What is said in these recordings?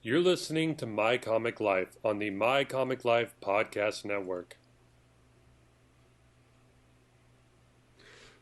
You're listening to My Comic Life on the My Comic Life Podcast Network.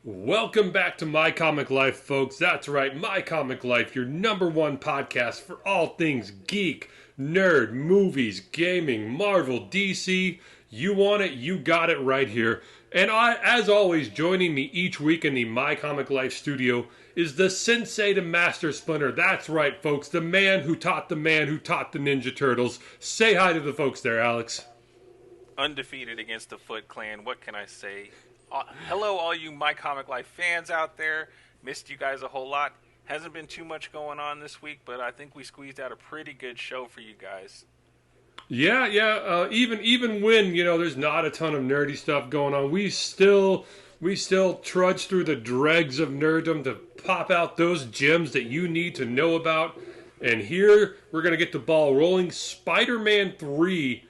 Welcome back to My Comic Life, folks. That's right, My Comic Life, your number one podcast for all things geek, nerd, movies, gaming, Marvel, DC. You want it, you got it right here. And as always, joining me each week in the My Comic Life studio is the Sensei to Master Splinter. That's right, folks, the man who taught the Ninja Turtles. Say hi to the folks there, Alex. Undefeated against the Foot Clan. What can I say? Hello, all you My Comic Life fans out there. Missed you guys a whole lot. Hasn't been too much going on this week, but I think we squeezed out a pretty good show for you guys. Yeah. Even when there's not a ton of nerdy stuff going on, we still trudge through the dregs of nerddom to pop out those gems that you need to know about. And here we're gonna get the ball rolling. Spider-Man 3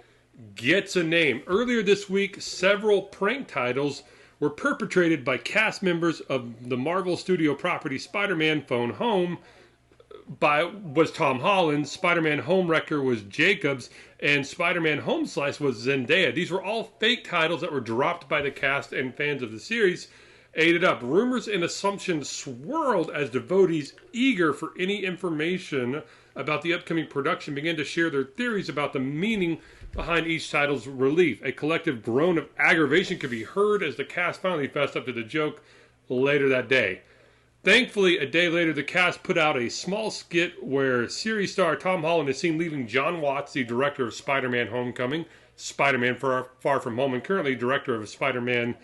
gets a name. Earlier this week, several prank titles were perpetrated by cast members of the Marvel Studio property Spider-Man Phone Home was Tom Holland, Spider-Man Homewrecker was Jacobs, and Spider-Man Home Slice was Zendaya. These were all fake titles that were dropped by the cast and fans of the series. Ate it up. Rumors and assumptions swirled as devotees eager for any information about the upcoming production began to share their theories about the meaning behind each title's relief. A collective groan of aggravation could be heard as the cast finally fessed up to the joke later that day. Thankfully, a day later, the cast put out a small skit where series star Tom Holland is seen leaving John Watts, the director of Spider-Man Homecoming, Spider-Man Far From Home, and currently director of Spider-Man,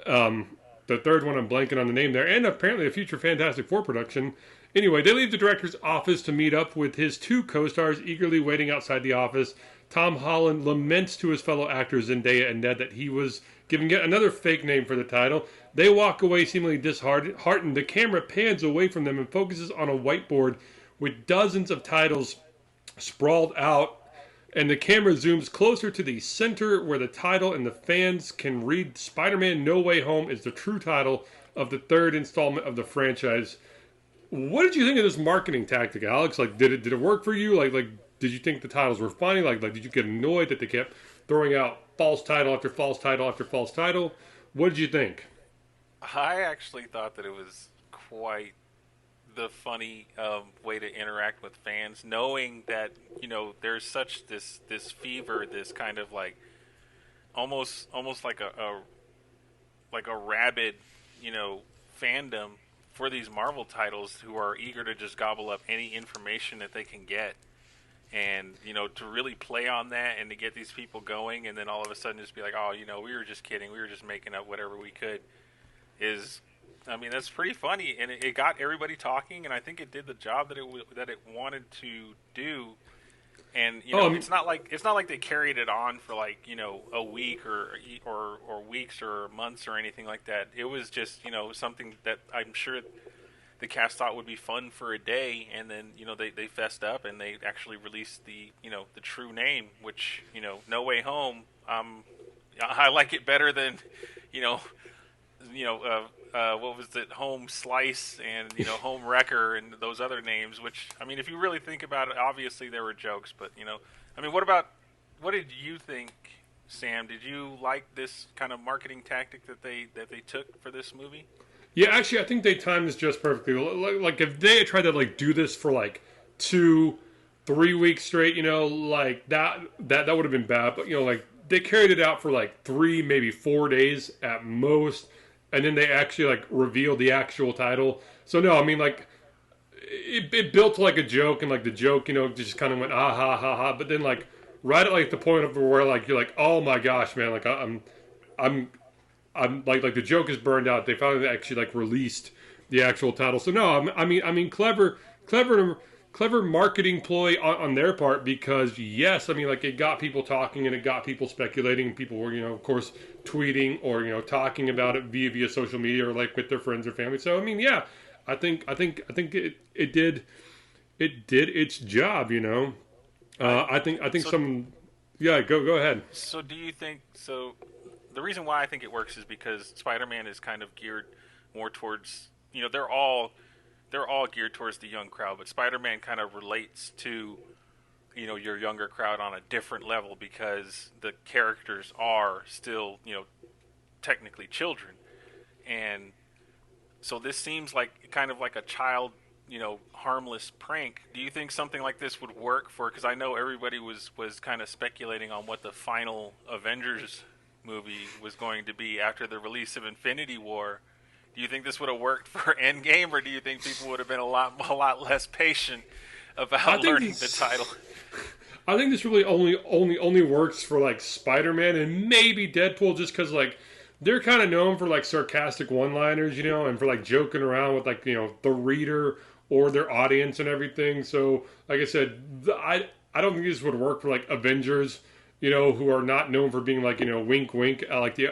the third one, I'm blanking on the name there, and apparently a future Fantastic Four production. Anyway, they leave the director's office to meet up with his two co-stars eagerly waiting outside the office. Tom Holland laments to his fellow actors Zendaya and Ned that he was given yet another fake name for the title. They walk away seemingly disheartened. The camera pans away from them and focuses on a whiteboard with dozens of titles sprawled out, and the camera zooms closer to the center where the title and the fans can read Spider-Man No Way Home is the true title of the third installment of the franchise. What did you think of this marketing tactic, Alex? Like, did it work for you? Like, did you think the titles were funny? Like, did you get annoyed that they kept throwing out false title after false title after false title? What did you think? I actually thought that it was quite the funny way to interact with fans, knowing that there's such this fever, this kind of like almost like a rabid fandom for these Marvel titles who are eager to just gobble up any information that they can get. And, to really play on that and to get these people going and then all of a sudden just be like, oh, we were just kidding. We were just making up whatever we could that's pretty funny. And it got everybody talking, and I think it did the job that it wanted to do. And, it's not like they carried it on for like, a week or weeks or months or anything like that. It was just, something that I'm sure the cast thought would be fun for a day, and then they fessed up and they actually released the the true name, which No Way Home. I like it better than what was it, Home Slice and Home Wrecker and those other names. Which if you really think about it, obviously there were jokes, but what did you think, Sam? Did you like this kind of marketing tactic that they took for this movie? Yeah, actually, I think they timed this just perfectly. Like, if they had tried to do this for 2-3 weeks straight, that would have been bad. But they carried it out for 3, maybe 4 days at most, and then they actually revealed the actual title. So no, it built like a joke, and the joke, just kind of went ah ha ha ha. But then right at the point of where you're like, oh my gosh, man, I'm the joke is burned out. They finally actually released the actual title. So no, clever marketing ploy on their part, because yes, it got people talking and it got people speculating, and people were of course tweeting or talking about it via social media or with their friends or family. So yeah, I think it did its job. I think so, some. Yeah, go ahead. So do you think so? The reason why I think it works is because Spider-Man is kind of geared more towards, they're all geared towards the young crowd, but Spider-Man kind of relates to your younger crowd on a different level because the characters are still technically children, and so this seems like kind of like a child, harmless prank. Do you think something like this would work for? Because I know everybody was kind of speculating on what the final Avengers movie was going to be after the release of Infinity War. Do you think this would have worked for Endgame, or do you think people would have been a lot less patient about learning the title? I think this really only works for like Spider-Man and maybe Deadpool, just because like they're kind of known for like sarcastic one-liners, and for like joking around with like the reader or their audience and everything. So like I said, I don't think this would work for like Avengers, who are not known for being like wink wink like the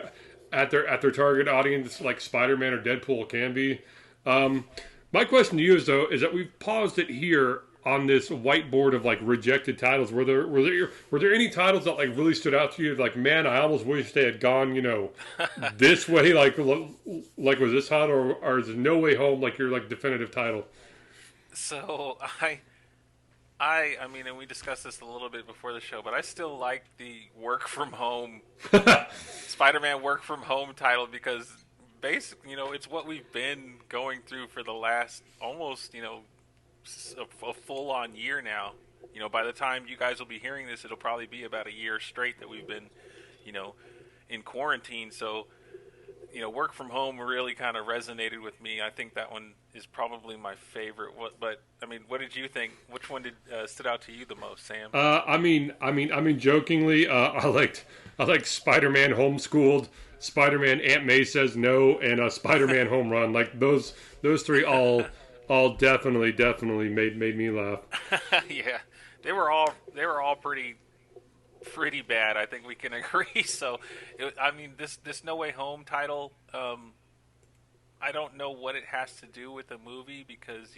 at their target audience like Spider-Man or Deadpool can be. My question to you is though is that we've paused it here on this whiteboard of like rejected titles. Were there any titles that like really stood out to you? Like, man, I almost wish they had gone, this way. Like was this hot, or is No Way Home like your like definitive title? So I mean, and we discussed this a little bit before the show, but I still like the work from home, Spider-Man work from home title because basically, it's what we've been going through for the last almost, a full-on year now. By the time you guys will be hearing this, it'll probably be about a year straight that we've been, in quarantine. So, work from home really kind of resonated with me. I think that one is probably my favorite. But I mean, what did you think? Which one did stood out to you the most, Sam? I mean, jokingly, I liked Spider-Man Homeschooled, Spider-Man Aunt May Says No, and Spider-Man Home Run. Like those three all definitely made me laugh. Yeah, they were all pretty bad. I think we can agree. So, I mean, this No Way Home title, I don't know what it has to do with the movie because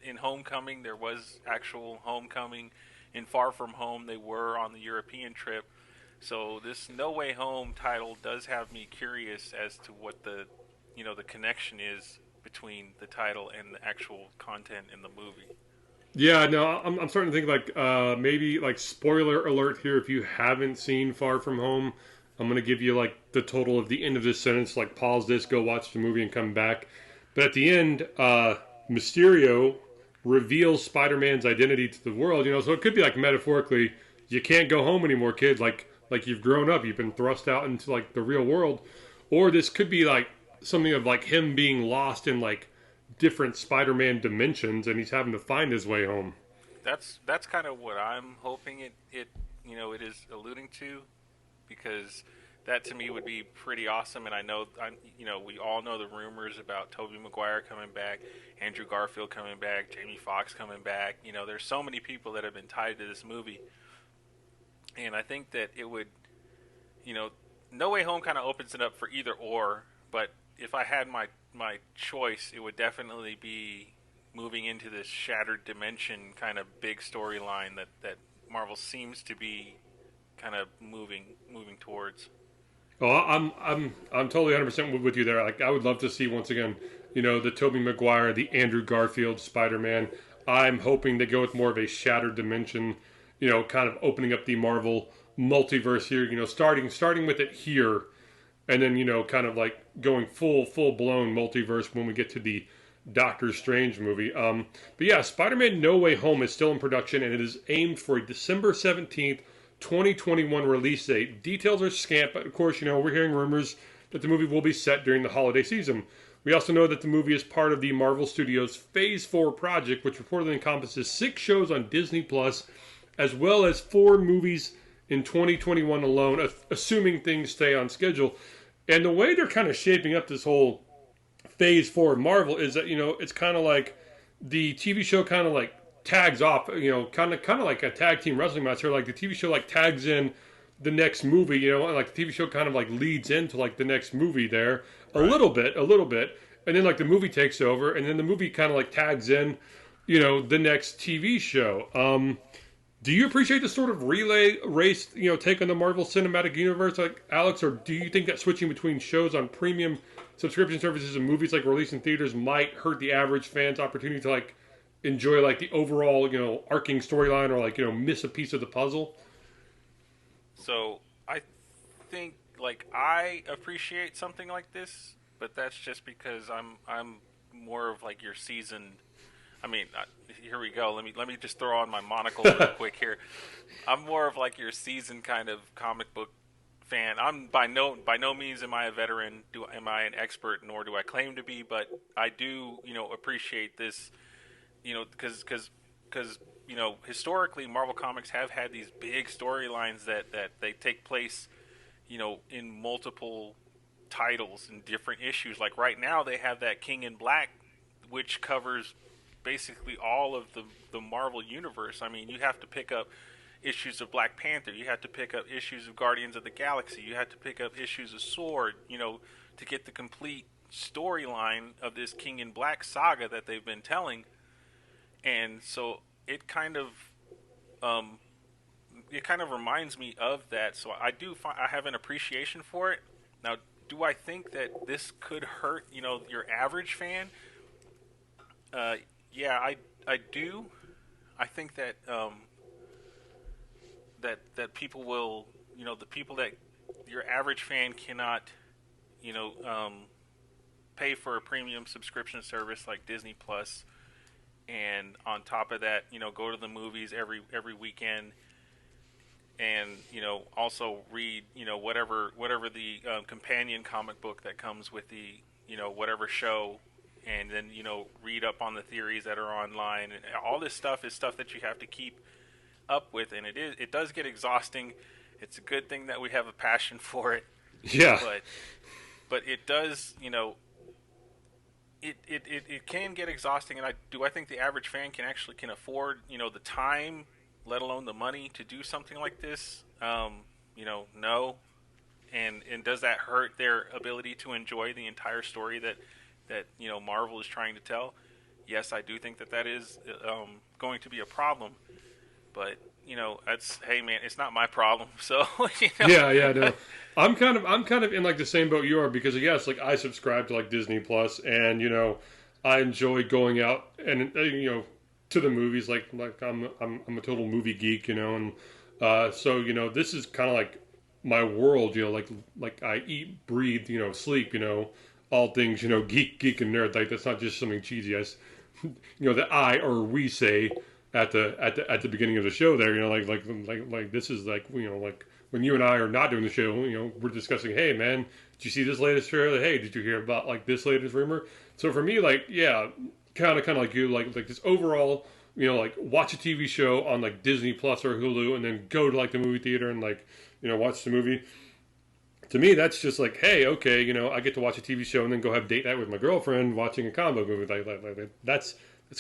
in Homecoming there was actual homecoming. In Far From Home they were on the European trip. So this No Way Home title does have me curious as to what the connection is between the title and the actual content in the movie. Yeah, no, I'm starting to think like maybe like spoiler alert here. If you haven't seen Far From Home, I'm gonna give you like the total of the end of this sentence. Like pause this, go watch the movie, and come back. But at the end, Mysterio reveals Spider-Man's identity to the world. So it could be like metaphorically, you can't go home anymore, kid. Like you've grown up, you've been thrust out into like the real world, or this could be like something of like him being lost in like different Spider-Man dimensions, and he's having to find his way home. That's kind of what I'm hoping it is alluding to, because that to me would be pretty awesome. And I know we all know the rumors about Tobey Maguire coming back, Andrew Garfield coming back, Jamie Foxx coming back. There's so many people that have been tied to this movie, and I think that it would, No Way Home kind of opens it up for either or. But if I had my choice, it would definitely be moving into this shattered dimension kind of big storyline that Marvel seems to be kind of moving towards. Oh, I'm totally 100% with you there. Like I would love to see once again, the Tobey Maguire, the Andrew Garfield Spider-Man. I'm hoping they go with more of a shattered dimension, kind of opening up the Marvel multiverse here. Starting with it here. And then, kind of like going full-blown multiverse when we get to the Doctor Strange movie. But yeah, Spider-Man No Way Home is still in production, and it is aimed for a December 17th, 2021 release date. Details are scant, but of course, we're hearing rumors that the movie will be set during the holiday season. We also know that the movie is part of the Marvel Studios Phase 4 project, which reportedly encompasses 6 shows on Disney+, as well as 4 movies in 2021 alone, assuming things stay on schedule. And the way they're kind of shaping up this whole Phase 4 of Marvel is that, it's kind of like the TV show kind of like tags off, kind of like a tag team wrestling match here. Like the TV show like tags in the next movie, and like the TV show kind of like leads into like the next movie there a little bit. And then like the movie takes over, and then the movie kind of like tags in, the next TV show. Do you appreciate the sort of relay race, take on the Marvel Cinematic Universe, like Alex, or do you think that switching between shows on premium subscription services and movies like released in theaters might hurt the average fan's opportunity to like enjoy like the overall, arcing storyline, or like, miss a piece of the puzzle. So I think like I appreciate something like this, but that's just because I'm more of like your seasoned. I mean, here we go. Let me just throw on my monocle real quick here. I'm more of like your seasoned kind of comic book fan. I'm by no means am I a veteran. Am I an expert? Nor do I claim to be. But I do appreciate this. Because historically Marvel Comics have had these big storylines that they take place in multiple titles and different issues. Like right now they have that King in Black, which covers basically all of the Marvel universe. I mean, you have to pick up issues of Black Panther, you have to pick up issues of Guardians of the Galaxy, you have to pick up issues of Sword, to get the complete storyline of this King in Black saga that they've been telling. And so it kind of reminds me of that. So I have an appreciation for it. Now, do I think that this could hurt your average fan? Yeah, I do. I think that that people will, the people that your average fan cannot, pay for a premium subscription service like Disney Plus, and on top of that, go to the movies every weekend, and also read whatever the companion comic book that comes with the whatever show, and then read up on the theories that are online, and all this stuff is stuff that you have to keep up with, and it does get exhausting. It's a good thing that we have a passion for it. Yeah. But it does, it can get exhausting, and I think the average fan can afford the time, let alone the money, to do something like this. No. And does that hurt their ability to enjoy the entire story that Marvel is trying to tell? Yes, I do think that is going to be a problem. But that's, hey man, it's not my problem. So Yeah, no. I'm kind of in like the same boat you are, because yes, like I subscribe to like Disney Plus, and I enjoy going out and to the movies. Like I'm a total movie geek, and so this is kind of like my world. Like I eat, breathe, sleep, all things, geek and nerd. Like that's not just something cheesy. That I or we say at the beginning of the show there, like this is like, like when you and I are not doing the show, we're discussing, hey man, did you see this latest trailer? Hey, did you hear about like this latest rumor? So for me, like, yeah, kind of like you, like this overall, like watch a TV show on like Disney Plus or Hulu, and then go to like the movie theater and like, watch the movie. To me, that's just like, hey, okay, I get to watch a TV show and then go have date night with my girlfriend watching a comic book movie. Like that's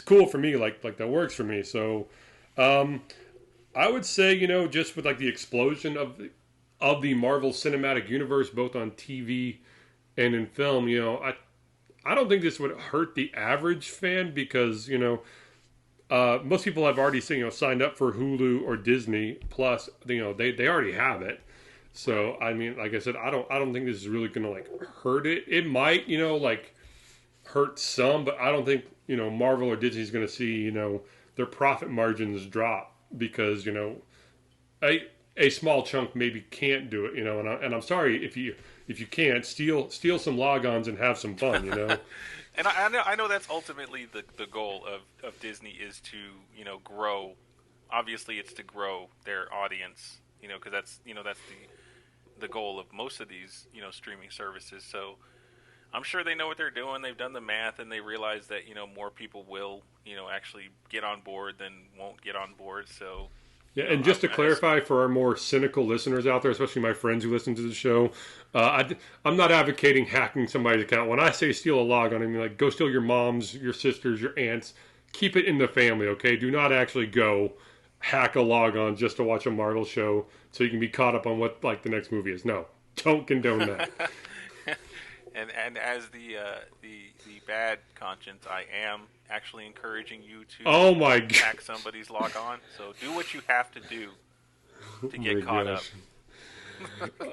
cool for me. Like that works for me. So, I would say, just with like the explosion of the Marvel Cinematic Universe, both on TV and in film, I don't think this would hurt the average fan, because most people have already signed up for Hulu or Disney Plus. They already have it. So I mean, like I said, I don't think this is really gonna like hurt it. It might, like hurt some, but I don't think Marvel or Disney's gonna see their profit margins drop, because a small chunk maybe can't do it. And I'm sorry if you can't steal some logons and have some fun. And I know that's ultimately the goal of Disney, is to grow. Obviously, it's to grow their audience. Because that's the goal of most of these streaming services. So I'm sure they know what they're doing. They've done the math, and they realize that more people will actually get on board than won't get on board. So yeah, and just to clarify for our more cynical listeners out there, especially my friends who listen to the show, I'm not advocating hacking somebody's account. When I say steal a logon, I mean like go steal your mom's, your sister's, your aunt's. Keep it in the family, okay? Do not actually go hack a logon just to watch a Marvel show so you can be caught up on what like the next movie is. No, don't condone that. And as the bad conscience, I am actually encouraging you to hack somebody's logon. So do what you have to do to get caught up.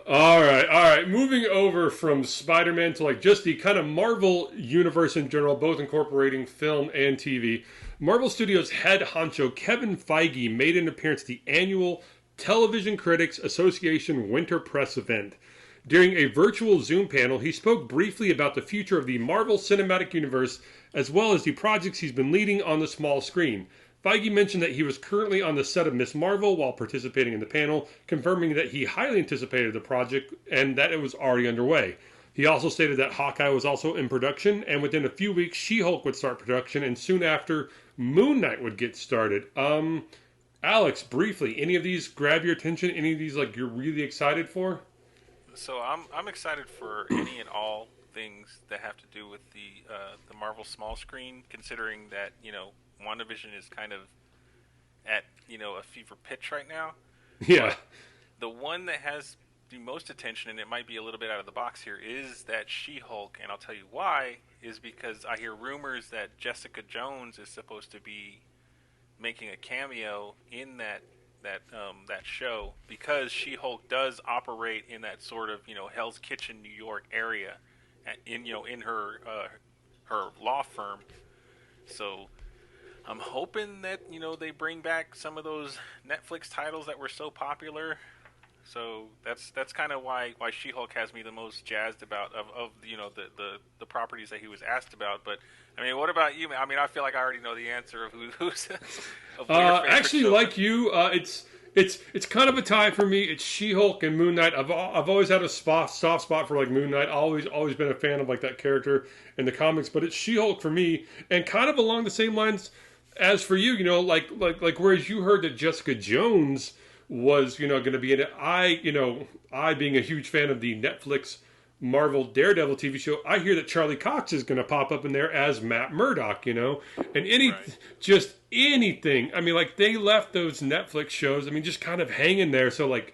All right, all right. Moving over from Spider-Man to like just the kind of Marvel universe in general, both incorporating film and TV. Marvel Studios head honcho Kevin Feige made an appearance at the annual Television Critics Association Winter Press event. During a virtual Zoom panel, he spoke briefly about the future of the Marvel Cinematic Universe as well as the projects he's been leading on the small screen. Feige mentioned that he was currently on the set of Miss Marvel while participating in the panel, confirming that he highly anticipated the project and that it was already underway. He also stated that Hawkeye was also in production, and within a few weeks, She-Hulk would start production, and soon after, Moon Knight would get started. Alex, briefly, any of these grab your attention? Any of these like you're really excited for? So I'm excited for any and all things that have to do with the Marvel small screen, considering that WandaVision is kind of at a fever pitch right now. Yeah. But the one that has the most attention, and it might be a little bit out of the box here, is that She-Hulk, and I'll tell you why. Is because I hear rumors that Jessica Jones is supposed to be making a cameo in that show, because She-Hulk does operate in that sort of Hell's Kitchen, New York area, in her law firm. So I'm hoping that they bring back some of those Netflix titles that were so popular. So that's kind of why She-Hulk has me the most jazzed about of the properties that he was asked about. But I mean, what about you? I mean, I feel like I already know the answer of who's of what your favorite actually, show. like you, it's kind of a tie for me. It's She-Hulk and Moon Knight. I've always had a soft spot for like Moon Knight. Always been a fan of like that character in the comics. But it's She-Hulk for me, and kind of along the same lines as for you. Like whereas you heard that Jessica Jones was going to be in it. I being a huge fan of the Netflix Marvel Daredevil TV show, I hear that Charlie Cox is going to pop up in there as Matt Murdock, and just anything. I mean, like they left those Netflix shows, I mean, just kind of hanging there. So like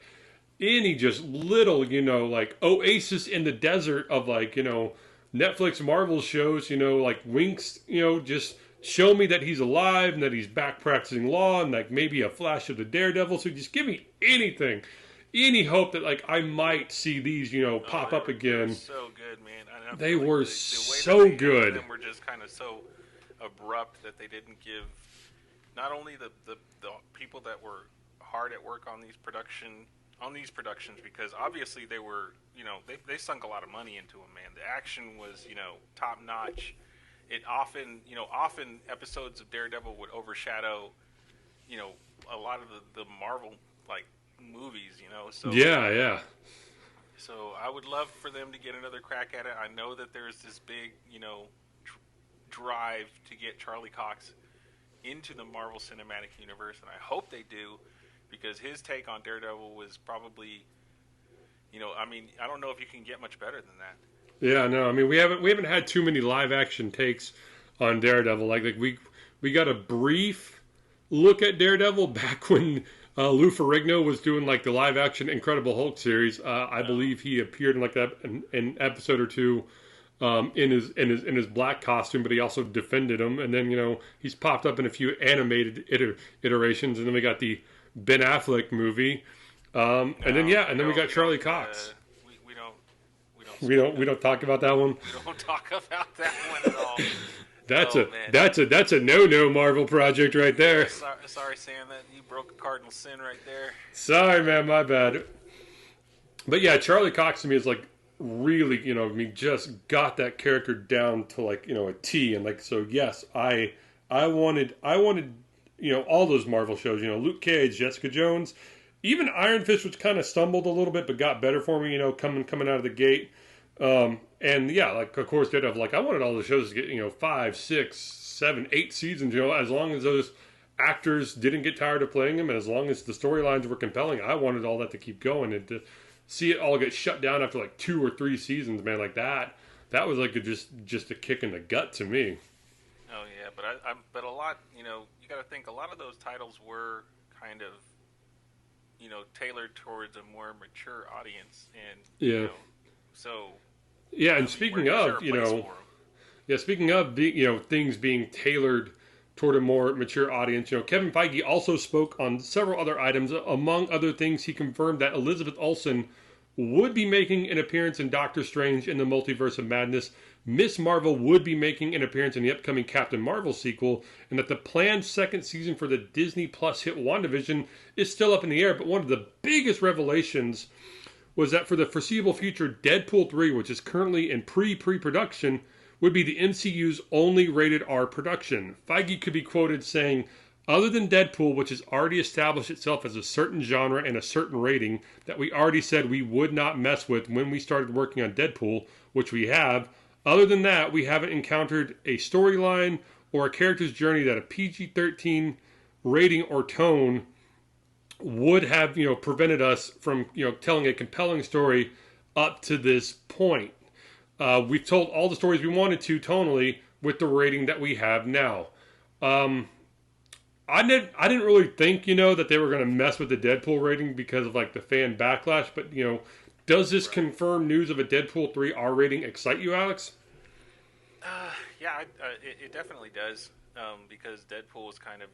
any just little, like oasis in the desert of like, Netflix Marvel shows, like Winks, just show me that he's alive and that he's back practicing law and like maybe a flash of the Daredevil. So just give me anything. Any hope that like I might see these, pop up again. So good, man. They were the so way that good. Them were just kind of so abrupt that they didn't give not only the people that were hard at work on these productions, because obviously they were, they sunk a lot of money into them, man. The action was, top notch. It often episodes of Daredevil would overshadow, a lot of the Marvel like movies, So Yeah. So I would love for them to get another crack at it. I know that there's this big, drive to get Charlie Cox into the Marvel Cinematic Universe, and I hope they do, because his take on Daredevil was probably, I mean, I don't know if you can get much better than that. Yeah, no, I mean we haven't had too many live action takes on Daredevil. Like we got a brief look at Daredevil back when Lou Ferrigno was doing like the live action Incredible Hulk series. I believe he appeared in like that an episode or two in his black costume, but he also defended him. And then he's popped up in a few animated iterations, and then we got the Ben Affleck movie, and then we got Charlie Cox. We don't talk about that one. We don't talk about that one at all. That's a no Marvel project right there. Sorry, Sam, that you broke a cardinal sin right there. Sorry, man, my bad. But yeah, Charlie Cox to me is like really, just got that character down to like, a T, and like so. Yes, I wanted, all those Marvel shows. Luke Cage, Jessica Jones, even Iron Fist, which kind of stumbled a little bit, but got better for me. Coming out of the gate. And yeah, like of course, Daredevil. Like I wanted all the shows to get 5, 6, 7, 8 seasons. As long as those actors didn't get tired of playing them, and as long as the storylines were compelling, I wanted all that to keep going. And to see it all get shut down after like 2 or 3 seasons, man, like that was like just a kick in the gut to me. Oh yeah, but a lot, you got to think a lot of those titles were kind of, tailored towards a more mature audience, and so. Yeah, and speaking of, speaking of things being tailored toward a more mature audience. Kevin Feige also spoke on several other items. Among other things, he confirmed that Elizabeth Olsen would be making an appearance in Doctor Strange in the Multiverse of Madness. Miss Marvel would be making an appearance in the upcoming Captain Marvel sequel, and that the planned second season for the Disney Plus hit WandaVision is still up in the air. But one of the biggest revelations was that for the foreseeable future, Deadpool 3, which is currently in pre-production, would be the MCU's only rated R production. Feige could be quoted saying, "Other than Deadpool, which has already established itself as a certain genre and a certain rating that we already said we would not mess with when we started working on Deadpool, which we have, other than that, we haven't encountered a storyline or a character's journey that a PG-13 rating or tone would have, prevented us from, telling a compelling story up to this point. We've told all the stories we wanted to tonally with the rating that we have now." I didn't really think, that they were going to mess with the Deadpool rating because of like the fan backlash. But does this confirmed news of a Deadpool 3 R rating excite you, Alex? Yeah, it definitely does. Because Deadpool was kind of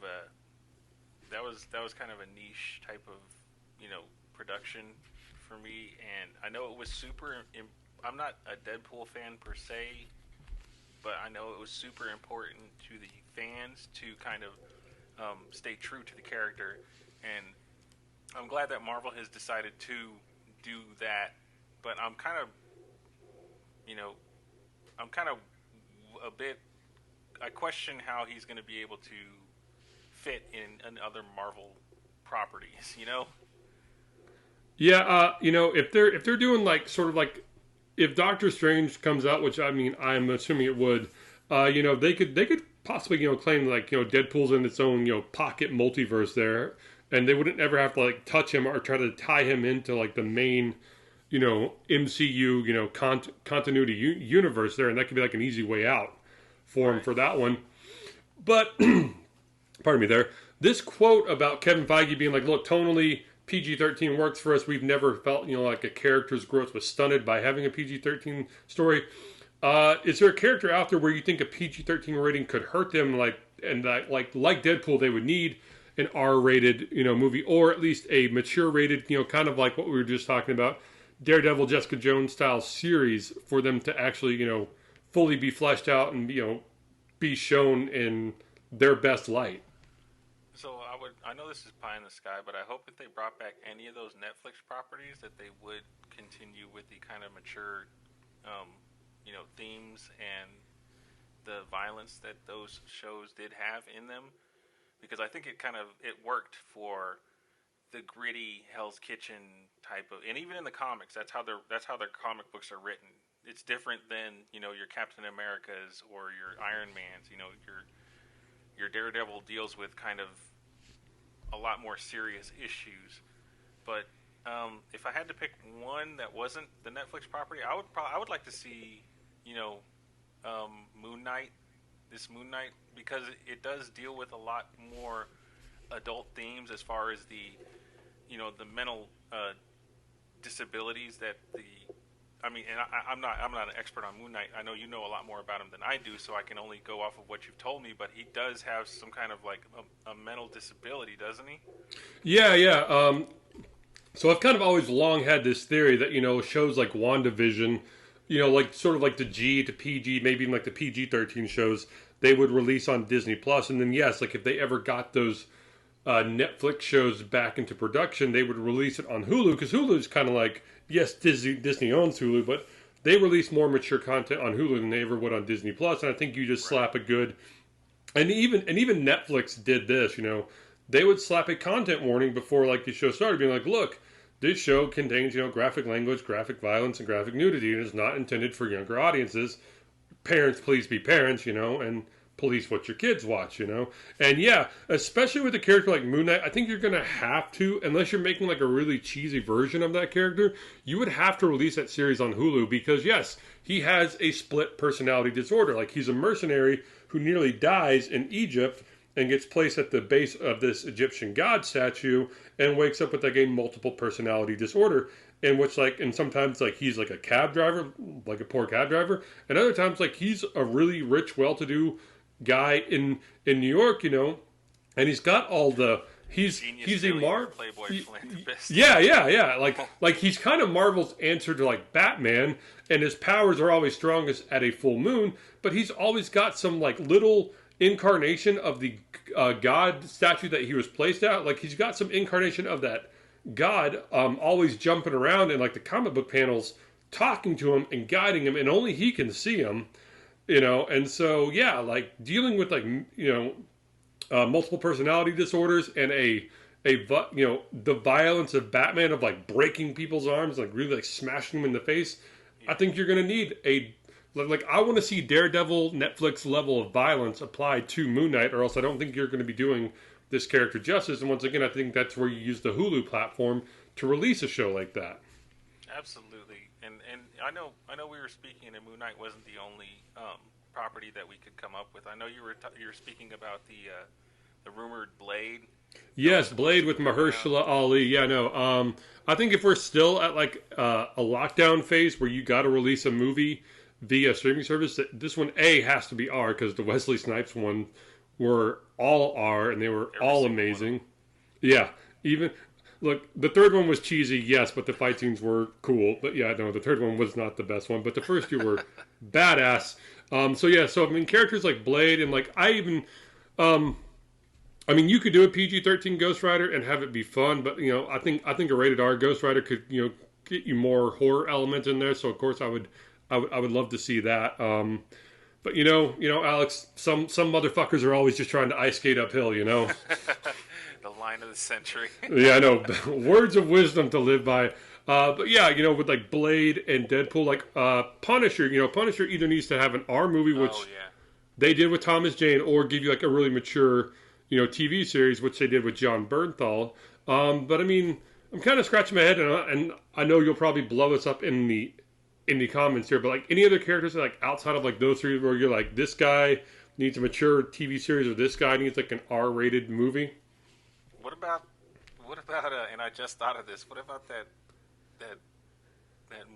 that was kind of a niche type of production for me, and I know it was super. I'm not a Deadpool fan per se, but I know it was super important to the fans to kind of stay true to the character, and I'm glad that Marvel has decided to do that. But I'm kind of, a bit. I question how he's going to be able to fit in other Marvel properties. Yeah, if they're doing like sort of like if Doctor Strange comes out, which I mean I'm assuming it would, they could possibly claim like Deadpool's in its own pocket multiverse there, and they wouldn't ever have to like touch him or try to tie him into like the main MCU continuity universe there, and that could be like an easy way out for him for that one. But pardon me there. This quote about Kevin Feige being like, "Look, tonally PG-13 works for us. We've never felt, like a character's growth was stunted by having a PG-13 story." Is there a character out there where you think a PG-13 rating could hurt them, like Deadpool, they would need an R-rated, movie, or at least a mature-rated, kind of like what we were just talking about, Daredevil, Jessica Jones style series for them to actually, fully be fleshed out and, be shown in their best light? So I know this is pie in the sky, but I hope if they brought back any of those Netflix properties that they would continue with the kind of mature, themes and the violence that those shows did have in them, because I think it worked for the gritty Hell's Kitchen type of, and even in the comics, that's how their comic books are written. It's different than your Captain Americas or your Iron Mans. Your Daredevil deals with kind of a lot more serious issues. But if I had to pick one that wasn't the Netflix property, I would like to see Moon Knight, because it does deal with a lot more adult themes as far as the mental disabilities that I'm not an expert on Moon Knight. I know you know a lot more about him than I do, so I can only go off of what you've told me. But he does have some kind of like a mental disability, doesn't he? Yeah. So I've kind of always long had this theory that shows like WandaVision, like sort of like the G to PG, maybe even like the PG-13 shows, they would release on Disney Plus, and then yes, like if they ever got those Netflix shows back into production, they would release it on Hulu, because Hulu's kind of like, yes, Disney owns Hulu, but they release more mature content on Hulu than they ever would on Disney Plus. And I think you just slap a good, and even Netflix did this. They would slap a content warning before like the show started, being like, "Look, this show contains graphic language, graphic violence, and graphic nudity, and is not intended for younger audiences. Parents, please be parents," and police what your kids watch, And yeah, especially with a character like Moon Knight, I think you're going to have to, unless you're making like a really cheesy version of that character, you would have to release that series on Hulu, because yes, he has a split personality disorder. Like, he's a mercenary who nearly dies in Egypt and gets placed at the base of this Egyptian god statue and wakes up with like a multiple personality disorder, in which and sometimes like he's like a cab driver, like a poor cab driver, and other times like he's a really rich, well-to-do guy in New York, and he's got all the he's a Playboy philanthropist. Yeah. Like he's kind of Marvel's answer to like Batman, and his powers are always strongest at a full moon, but he's always got some like little incarnation of the God statue that he was placed at. Like he's got some incarnation of that God, always jumping around in like the comic book panels, talking to him and guiding him, and only he can see him. And so yeah, like dealing with like multiple personality disorders and the violence of Batman, of like breaking people's arms, like really like smashing them in the face. I think you're gonna need I want to see Daredevil Netflix level of violence applied to Moon Knight, or else I don't think you're going to be doing this character justice. And once again, I think that's where you use the Hulu platform to release a show like that. Absolutely, and I know we were speaking, and Moon Knight wasn't the only property that we could come up with. I know you were saying about the rumored Blade. Yes, Blade with Mahershala Ali. Yeah, no. I think if we're still at like a lockdown phase where you got to release a movie via streaming service, that this one has to be R, because the Wesley Snipes one were all R and they were all amazing. Yeah, even look, the third one was cheesy, yes, but the fight scenes were cool. But yeah, no, the third one was not the best one, but the first two were badass. So I mean, characters like Blade and like I mean, you could do a PG-13 Ghost Rider and have it be fun, but I think a rated R Ghost Rider could get you more horror elements in there. So of course I would love to see that. But Alex, some motherfuckers are always just trying to ice skate uphill. The line of the century. Yeah, I know. Words of wisdom to live by. But yeah, with like Blade and Deadpool, like Punisher. Punisher either needs to have an R movie, which they did with Thomas Jane, or give you like a really mature TV series, which they did with John Bernthal. But I mean, I'm kind of scratching my head, and I know you'll probably blow us up in the comments here, but like any other characters like outside of like those three, where you're like, this guy needs a mature TV series, or this guy needs like an R-rated movie? What about and I just thought of this, what about that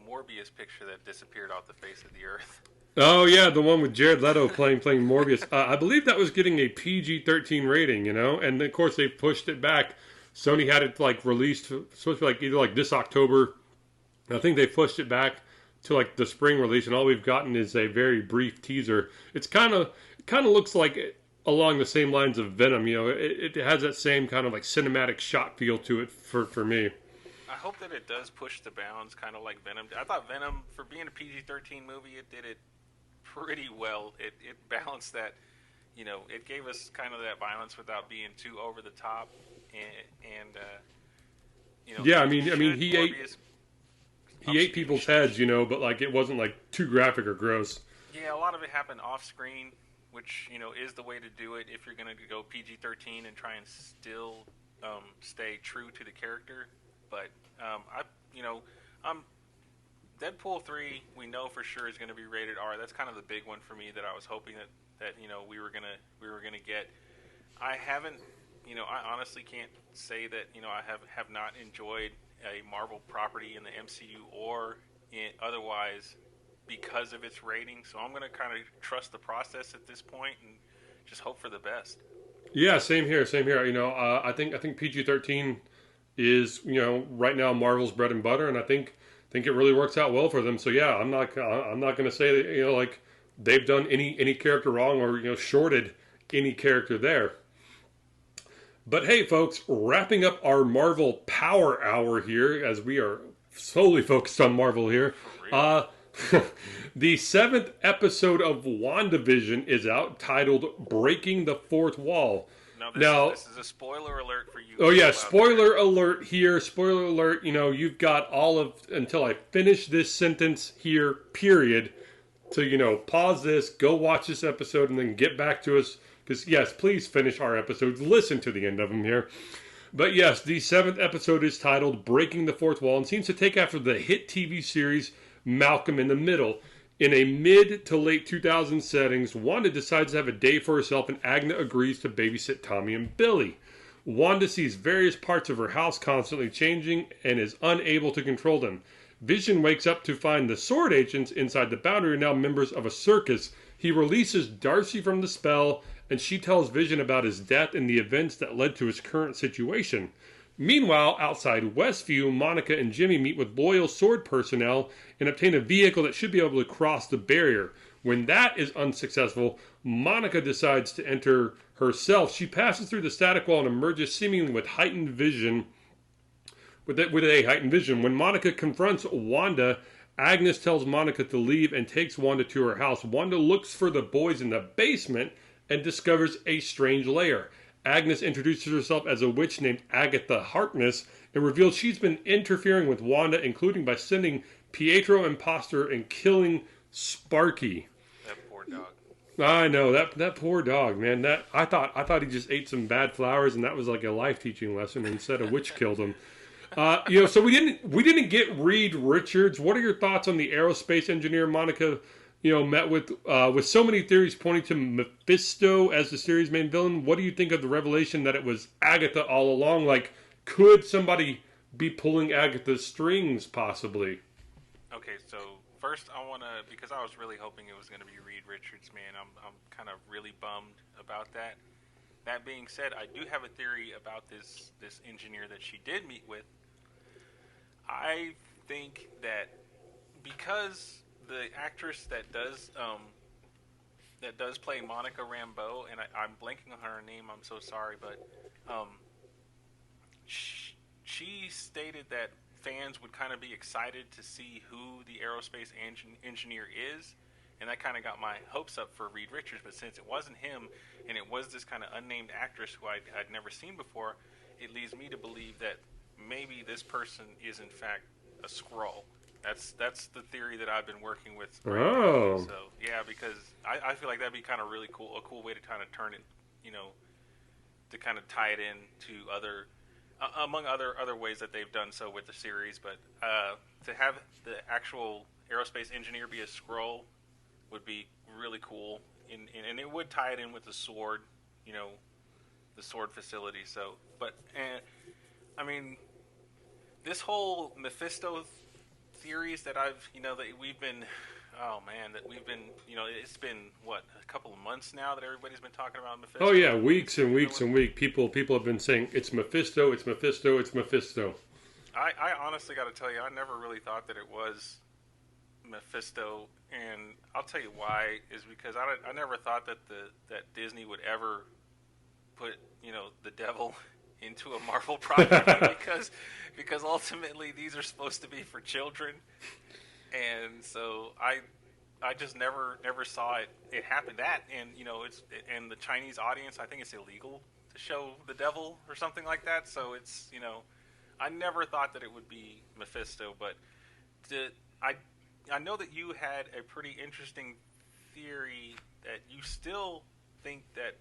Morbius picture that disappeared off the face of the earth? Oh yeah, the one with Jared Leto playing Morbius. I believe that was getting a PG-13 rating, and of course they pushed it back. Sony had it like released, supposed to be like either like this October. I think they pushed it back to like the spring release, and all we've gotten is a very brief teaser. It's kind of looks like along the same lines of Venom. It has that same kind of like cinematic shot feel to it for me. I hope that it does push the bounds, kind of like Venom. I thought Venom, for being a PG-13 movie, it did it pretty well. It balanced that, it gave us kind of that violence without being too over the top, and yeah, I mean he ate people's heads, but like it wasn't like too graphic or gross. Yeah, a lot of it happened off screen, which is the way to do it if you're going to go PG-13 and try and still stay true to the character. But Deadpool 3, we know for sure is going to be rated R. That's kind of the big one for me that I was hoping that we were gonna get. I haven't, I honestly can't say that I have not enjoyed a Marvel property in the MCU or otherwise because of its rating. So I'm going to kind of trust the process at this point and just hope for the best. Yeah, same here. I think PG-13 is right now Marvel's bread and butter, and I think it really works out well for them. So yeah, I'm not going to say that like they've done any character wrong or shorted any character there. But hey, folks, wrapping up our Marvel Power Hour here, as we are solely focused on Marvel here. The 7th episode of WandaVision is out, titled "Breaking the Fourth Wall." Now, this is a spoiler alert for you. Oh yeah, spoiler alert here. Spoiler alert. You've got all of until I finish this sentence here. Period. To pause this, go watch this episode, and then get back to us. Because yes, please finish our episodes. Listen to the end of them here. But yes, the 7th episode is titled "Breaking the Fourth Wall" and seems to take after the hit TV series Malcolm in the Middle. In a mid to late 2000s settings, Wanda decides to have a day for herself, and Agnes agrees to babysit Tommy and Billy. Wanda sees various parts of her house constantly changing and is unable to control them. Vision wakes up to find the sword agents inside the Boundary are now members of a circus He releases Darcy from the spell, and she tells Vision about his death and the events that led to his current situation. Meanwhile, outside Westview, Monica and Jimmy meet with loyal Sword personnel and obtain a vehicle that should be able to cross the barrier. When that is unsuccessful, Monica decides to enter herself. She passes through the static wall and emerges seemingly with heightened vision. With a heightened vision. When Monica confronts Wanda, Agnes tells Monica to leave and takes Wanda to her house. Wanda looks for the boys in the basement and discovers a strange lair. Agnes introduces herself as a witch named Agatha Harkness and reveals she's been interfering with Wanda, including by sending Pietro Imposter and killing Sparky. That poor dog. I know that poor dog, man. That I thought he just ate some bad flowers and that was like a life teaching lesson. Instead, a witch killed him. So we didn't get Reed Richards. What are your thoughts on the aerospace engineer Monica, met with so many theories pointing to Mephisto as the series' main villain? What do you think of the revelation that it was Agatha all along? Like, could somebody be pulling Agatha's strings, possibly? Okay, so first I want to, because I was really hoping it was going to be Reed Richards, man. I'm kind of really bummed about that. That being said, I do have a theory about this engineer that she did meet with. I think that because the actress that does play Monica Rambeau, and I'm blanking on her name, I'm so sorry, but she stated that fans would kind of be excited to see who the aerospace engineer is, and that kind of got my hopes up for Reed Richards. But since it wasn't him, and it was this kind of unnamed actress who I'd never seen before, it leads me to believe that maybe this person is in fact a Skrull. That's the theory that I've been working with right now. So yeah, because I feel like that'd be kind of really cool, a cool way to kind of turn it, to kind of tie it in to other, among other ways that they've done so with the series. But to have the actual aerospace engineer be a Skrull would be really cool, and it would tie it in with the Sword, the Sword facility. So, but I mean, this whole Mephisto theories that that we've been, it's been what, a couple of months now that everybody's been talking about Mephisto. Oh yeah, weeks and weeks and weeks. People have been saying it's Mephisto, it's Mephisto, it's Mephisto. I honestly got to tell you, I never really thought that it was Mephisto, and I'll tell you why is because I never thought that Disney would ever put the devil into a Marvel property because ultimately these are supposed to be for children, and so I just never saw it happen. That, and and the Chinese audience, I think it's illegal to show the devil or something like that. So it's I never thought that it would be Mephisto, but I know that you had a pretty interesting theory that you still think that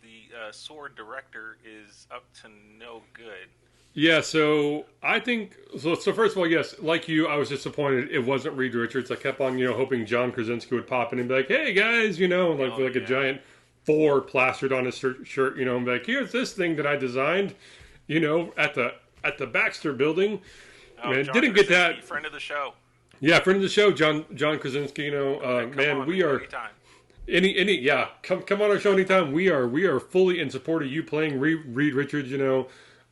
the Sword director is up to no good. Yeah, so I think so. First of all, yes, like you, I was disappointed it wasn't Reed Richards. I kept on hoping John Krasinski would pop in and be like, "Hey guys," a giant 4 plastered on his shirt, and be like, "Here's this thing that I designed," at the Baxter Building. Man, didn't get that. Friend of the show. Yeah, friend of the show, John Krasinski. Man, we are. Anytime. Come on our show anytime. We are fully in support of you playing Reed Richards.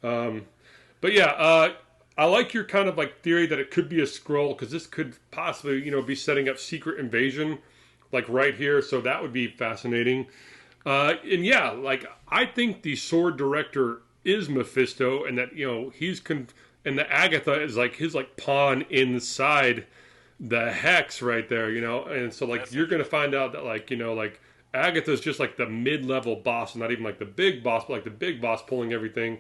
But yeah, I like your kind of like theory that it could be a Skrull, because this could possibly be setting up Secret Invasion, like right here. So that would be fascinating. And yeah, like I think the Sword director is Mephisto, and that and the Agatha is like his like pawn inside the hex right there, and so like you're gonna find out that like Agatha's just like the mid-level boss, not even like the big boss, but like the big boss pulling everything.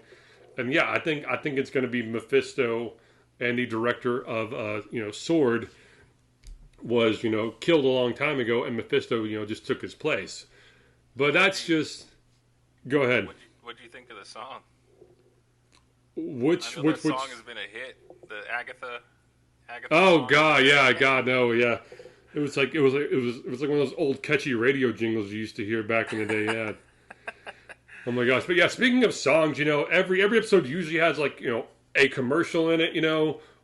And yeah, I think it's gonna be Mephisto, and the director of Sword was killed a long time ago, and Mephisto just took his place. But that's just go ahead. What do you think of the song? Which song has been a hit? The Agatha. Oh song. God, yeah, God, no, yeah. It was like one of those old catchy radio jingles you used to hear back in the day. Yeah. Oh my gosh, but yeah. Speaking of songs, every episode usually has like a commercial in it,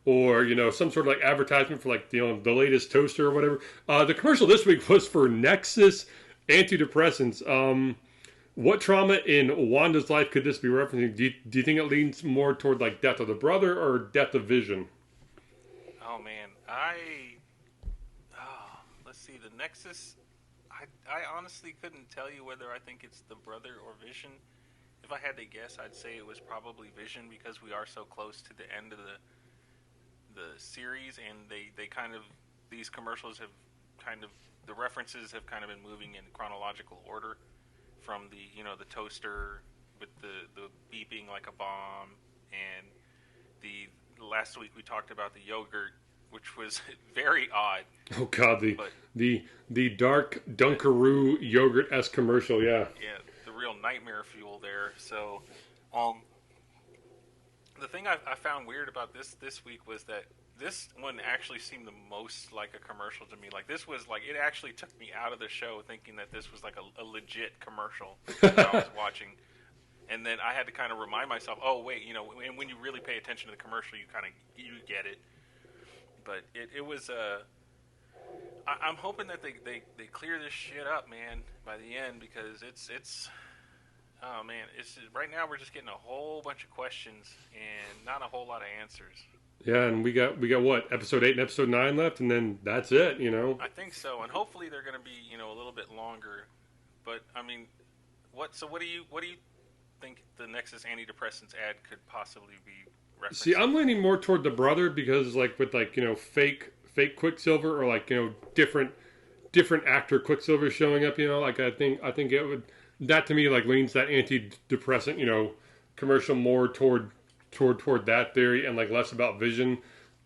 or some sort of like advertisement for like the latest toaster or whatever. The commercial this week was for Nexus antidepressants. What trauma in Wanda's life could this be referencing? Do you think it leans more toward like death of the brother or death of Vision? Oh man, let's see, the Nexus. I honestly couldn't tell you whether I think it's the brother or Vision. If I had to guess, I'd say it was probably Vision because we are so close to the end of the series, and they kind of, these commercials have kind of, the references have kind of been moving in chronological order from the toaster with the beeping like a bomb, and the last week we talked about the yogurt, which was very odd. Oh God, the dark Dunkaroo yogurt-esque commercial, yeah. Yeah, the real nightmare fuel there. So, the thing I found weird about this week was that this one actually seemed the most like a commercial to me. Like, this was like, it actually took me out of the show thinking that this was like a legit commercial that I was watching. And then I had to kind of remind myself, oh wait, and when you really pay attention to the commercial, you get it. But it was I'm hoping that they clear this shit up, man, by the end, because it's oh man, it's right now we're just getting a whole bunch of questions and not a whole lot of answers. Yeah, and we got what, episode 8 and episode 9 left, and then that's it, I think so, and hopefully they're going to be a little bit longer. But I mean, what do you think the Nexus antidepressants ad could possibly be referencing? See, I'm leaning more toward the brother because like with like fake Quicksilver, or like different actor Quicksilver showing up, like I think it would, that to me like leans that antidepressant commercial more toward that theory, and like less about Vision,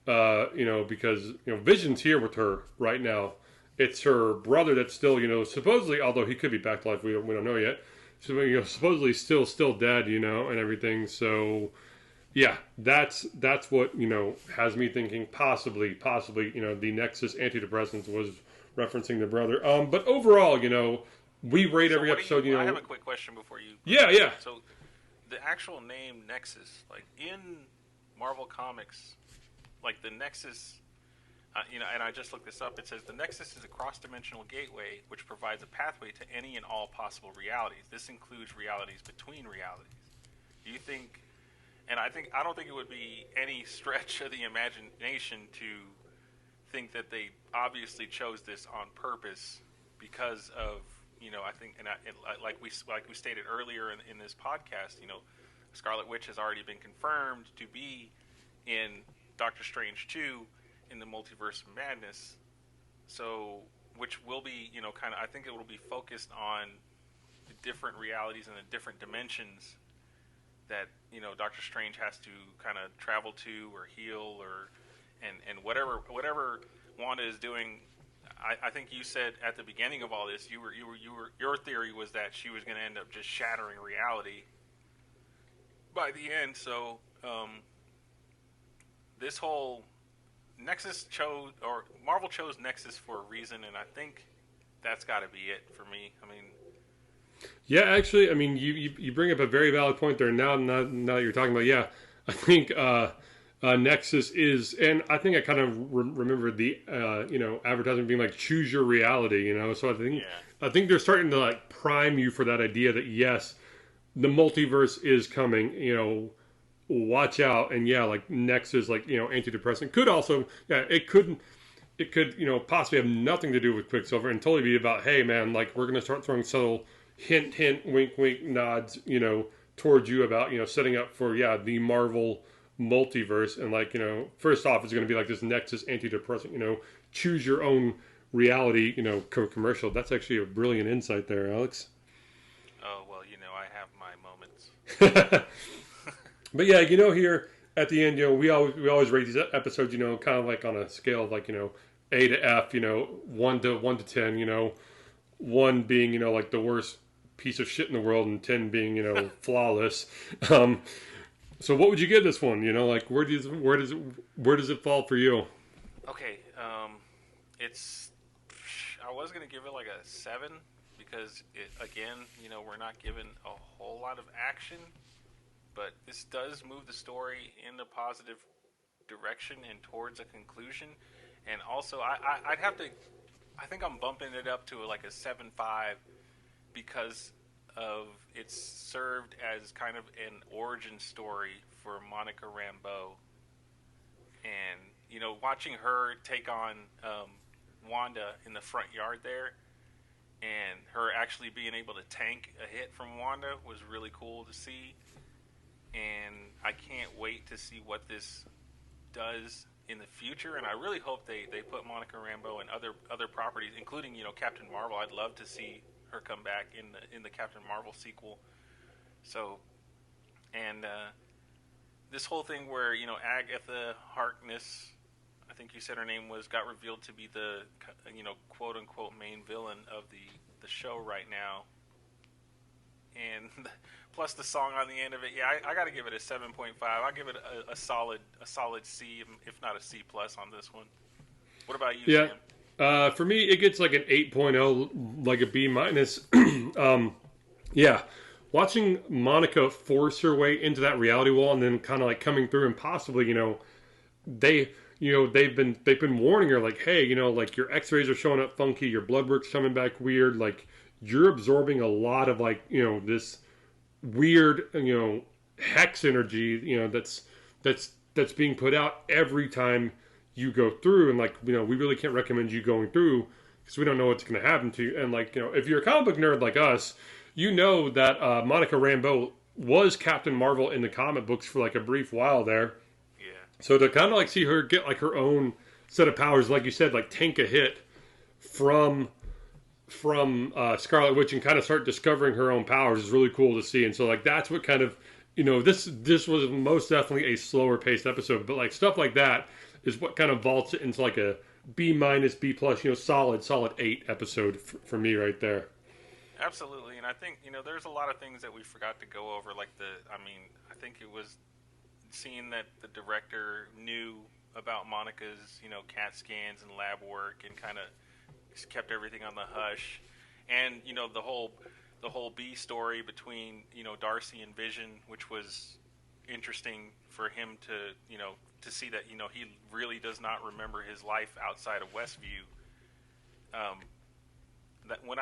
because Vision's here with her right now. It's her brother that's still supposedly, although he could be back to life, we don't know yet. So supposedly still dead, and everything. So yeah, that's what has me thinking possibly the Nexus antidepressants was referencing the brother. But overall, we rate every episode. I have a quick question before you. Yeah. So the actual name Nexus, like in Marvel Comics, like the Nexus, and I just looked this up. It says the Nexus is a cross-dimensional gateway which provides a pathway to any and all possible realities. This includes realities between realities. Do you think? And I don't think it would be any stretch of the imagination to think that they obviously chose this on purpose because of I think, and like we stated earlier in this podcast, Scarlet Witch has already been confirmed to be in Doctor Strange 2 in the Multiverse of Madness. So, which will be kind of, I think it will be focused on the different realities and the different dimensions that Doctor Strange has to kind of travel to or heal and whatever Wanda is doing. I think you said at the beginning of all this, your theory was that she was going to end up just shattering reality by the end. So this whole Nexus Marvel chose Nexus for a reason, and I think that's got to be it for me. I mean, yeah, actually, I mean, you bring up a very valid point there. Now that you're talking about, yeah, I think Nexus is, and I think I kind of remember the advertisement being like choose your reality, So I think they're starting to like prime you for that idea that yes, the multiverse is coming. Watch out, and yeah, like Nexus, like antidepressant could also, yeah, it could possibly have nothing to do with Quicksilver and totally be about, hey man, like we're gonna start throwing subtle hint, wink, wink nods, towards you about setting up for the Marvel multiverse, and like first off it's going to be like this Nexus antidepressant choose your own reality commercial. That's actually a brilliant insight there, Alex. Oh well, I have my moments. But yeah, here at the end, we always rate these episodes kind of like on a scale of like A to F, 1 to 10, 1 being like the worst piece of shit in the world, and 10 being flawless. So what would you give this one? Like where does it fall for you? Okay, I was gonna give it like a 7 because we're not given a whole lot of action, but this does move the story in a positive direction and towards a conclusion. And also, I'd have to. I think I'm bumping it up to like a 7.5 because of it's served as kind of an origin story for Monica Rambeau, and watching her take on Wanda in the front yard there, and her actually being able to tank a hit from Wanda was really cool to see. And I can't wait to see what this does in the future. And I really hope they put Monica Rambeau in other properties, including Captain Marvel. I'd love to see her come back in the Captain Marvel sequel. So, and this whole thing where Agatha Harkness, I think you said her name was, got revealed to be the quote unquote main villain of the show right now. And plus the song on the end of it, I got to give it a 7.5. I'll give it a solid C, if not a C plus on this one. What about you, Sam? For me, it gets like an 8.0, like a B minus. Watching Monica force her way into that reality wall and then kind of like coming through and possibly, they've been warning her like, hey, like your X-rays are showing up funky, your blood work's coming back weird, like you're absorbing a lot of like, this weird, hex energy, that's being put out every time you go through, and like, we really can't recommend you going through because we don't know what's going to happen to you. And like, if you're a comic book nerd like us, that Monica Rambeau was Captain Marvel in the comic books for like a brief while there. Yeah. So to kind of like see her get like her own set of powers, like you said, like tank a hit from Scarlet Witch and kind of start discovering her own powers is really cool to see. And so like that's what kind of this was most definitely a slower paced episode, but like stuff like that is what kind of vaults it into like a B minus, B plus, solid 8 episode for me right there. Absolutely. And I think there's a lot of things that we forgot to go over, like I think it was seeing that the director knew about Monica's CAT scans and lab work and kind of kept everything on the hush, and the whole B story between Darcy and Vision, which was interesting for him to see that he really does not remember his life outside of Westview. That when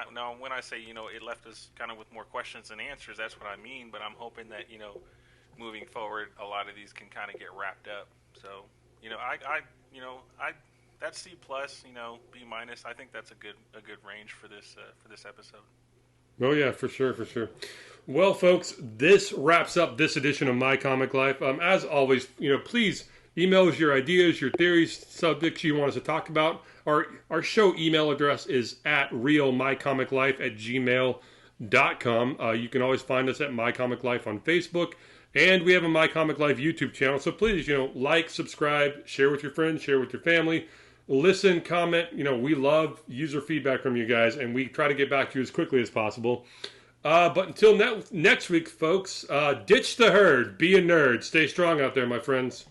I say it left us kind of with more questions than answers, that's what I mean. But I'm hoping that moving forward, a lot of these can kind of get wrapped up. So I that's C plus, B minus. I think that's a good range for this episode. Oh yeah, for sure. Well, folks, this wraps up this edition of My Comic Life. As always, please email us your ideas, your theories, subjects you want us to talk about. Our show email address is at realmycomiclife@gmail.com. You can always find us at My Comic Life on Facebook, and we have a My Comic Life YouTube channel. So please, like, subscribe, share with your friends, share with your family. Listen, comment. We love user feedback from you guys, and we try to get back to you as quickly as possible. But until next week, folks, ditch the herd. Be a nerd. Stay strong out there, my friends.